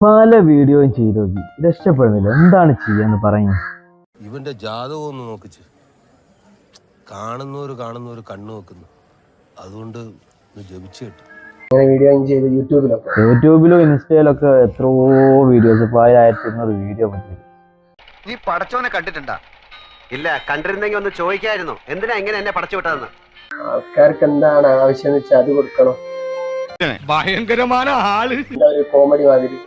പല വീഡിയോയും ചെയ്ത് നോക്കി രക്ഷപ്പെടുന്നില്ല. എന്താണ് ചെയ്യാന്ന് പറയും. ഇവന്റെ ജാതകം ഒന്ന് നോക്കിച്ച് കാണുന്നവര് കണ്ണു വെക്കുന്നു. അതുകൊണ്ട് ജപിച്ചു കിട്ടും. യൂട്യൂബിലും ഇൻസ്റ്റയിലൊക്കെ എത്രയോ വീഡിയോസ് 1000 വീഡിയോ പറ്റി. നീ പടച്ചോനെ കണ്ടിട്ടുണ്ടാ? ഇല്ല, കണ്ടിരുന്നെങ്കിൽ ഒന്ന് ചോദിക്കായിരുന്നു, എന്തിനാ ഇങ്ങനെ എന്നെ പടച്ചു വിട്ടതെന്ന്. ആൾക്കാർക്ക് എന്താണ് ആവശ്യം വെച്ചാൽ അത് കൊടുക്കണം. ഭയങ്കരമായ ആള് കോമഡി മാതിരി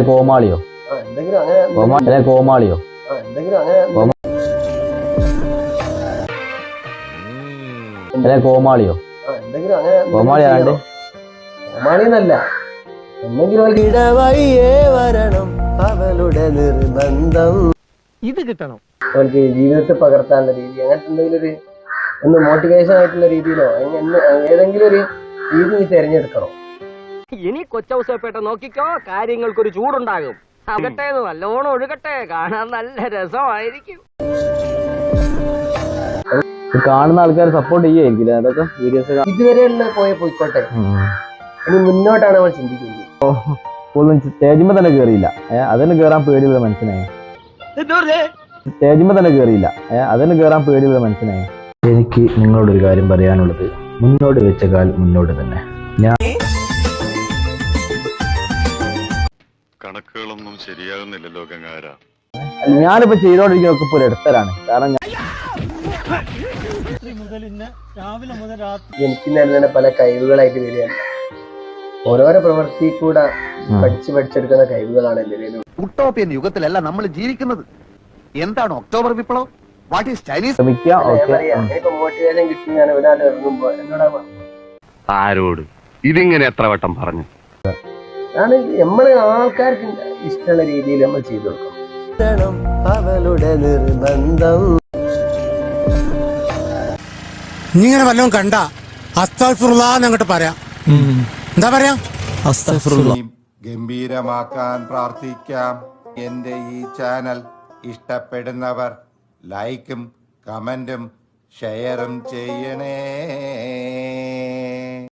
കോമാളിയോ എന്തെങ്കിലും അങ്ങനെ കോമാളിയോ എന്തെങ്കിലും അങ്ങനെ കോമാളിയോ എന്തെങ്കിലും അങ്ങനെ കോമാളിയാണ്ട് കോമാളിന്നല്ല, എന്തെങ്കിലും ഇടവഴിയേ വരണം അവളുടെ നിർബന്ധം. ഇത് കിട്ടണം അവൾക്ക് ജീവിതത്തിൽ പകർത്താനുള്ള രീതി, അങ്ങനത്തെ എന്തെങ്കിലും ഒന്ന് മോട്ടിവേഷൻ ആയിട്ടുള്ള രീതിയിലോ ഏതെങ്കിലും ഒരു രീതി നീ തിരഞ്ഞെടുക്കണം. ഇനി കൊച്ചൗസേപ്പേട്ട നോക്കിക്കോ, കാര്യങ്ങൾക്കൊരു ചൂടുണ്ടാകും. ആകട്ടെ, നല്ലോണം ഒഴുകട്ടെ, കാണാൻ നല്ല രസമായിരിക്കും. കാണുന്ന ആൾക്കാർ സപ്പോർട്ട് ചെയ്യായിരിക്കില്ല അതൊക്കെ വീഡിയോസ്. ഇതുവരെയുള്ള പോയിക്കോട്ടെ, ഇനി മുന്നോട്ടാണ് നമ്മൾ ചിന്തിക്കുന്നത്. സ്റ്റേജിമ്പോ തന്നെ കേറിയില്ല, അതിന് കേറാൻ പേടിയുള്ള മനുഷ്യനായി. സ്റ്റേജിമ്പോ തന്നെ കേറിയില്ല, അതിന് കേറാൻ പേടിയുള്ള മനുഷ്യനായി. എനിക്ക് നിങ്ങളോടൊരു കാര്യം പറയാനുള്ളത്, മുന്നോട്ട് വെച്ച കാൽ മുന്നോട്ട് തന്നെ. കണക്കുകളൊന്നും ശരിയാകുന്നില്ലല്ലോ ഗംഗാര. ഞാനിപ്പോ ചെയ്തോണ്ടിരിക്കുന്നതൊക്കെ ഇപ്പോൾ ഒരു ഇടത്തരാണ്. കാരണം ജനിക്കുന്ന പല കഴിവുകളായിട്ട് വരികയാണ്. ഓരോരോ പ്രവൃത്തി കൂടെ പഠിച്ചെടുക്കുന്ന കഴിവുകളാണ് എല്ലാവരും. ഉട്ടോപ്യൻ യുഗത്തിലല്ല നമ്മൾ ജീവിക്കുന്നത്. എന്താണ് ഒക്ടോബർ വിപ്ലവം? What is Chinese? മോട്ടിവേഷൻ കിട്ടി ഞാൻ ഒരാൾ ഇറങ്ങുമ്പോ എന്നോടാ ആരോട് ഇതിങ്ങനെ എത്ര വട്ടം പറഞ്ഞു? നമ്മള് ആൾക്കാർക്ക് ഇഷ്ടമുള്ള രീതിയിൽ നമ്മൾ ചെയ്തു കൊടുക്കണം. അവളുടെ നിർബന്ധം. നീ ഇങ്ങനെ വല്ലതും കണ്ട അസ്തഗ്ഫിറുല്ലാഹ് അങ്ങോട്ട് പറയാം. എന്താ പറയാ? ഗംഭീരമാക്കാൻ പ്രാർത്ഥിക്കാം. എന്റെ ഈ ചാനൽ ഇഷ്ടപ്പെടുന്നവർ ലൈക്കും കമന്റും ഷെയറും ചെയ്യണേ.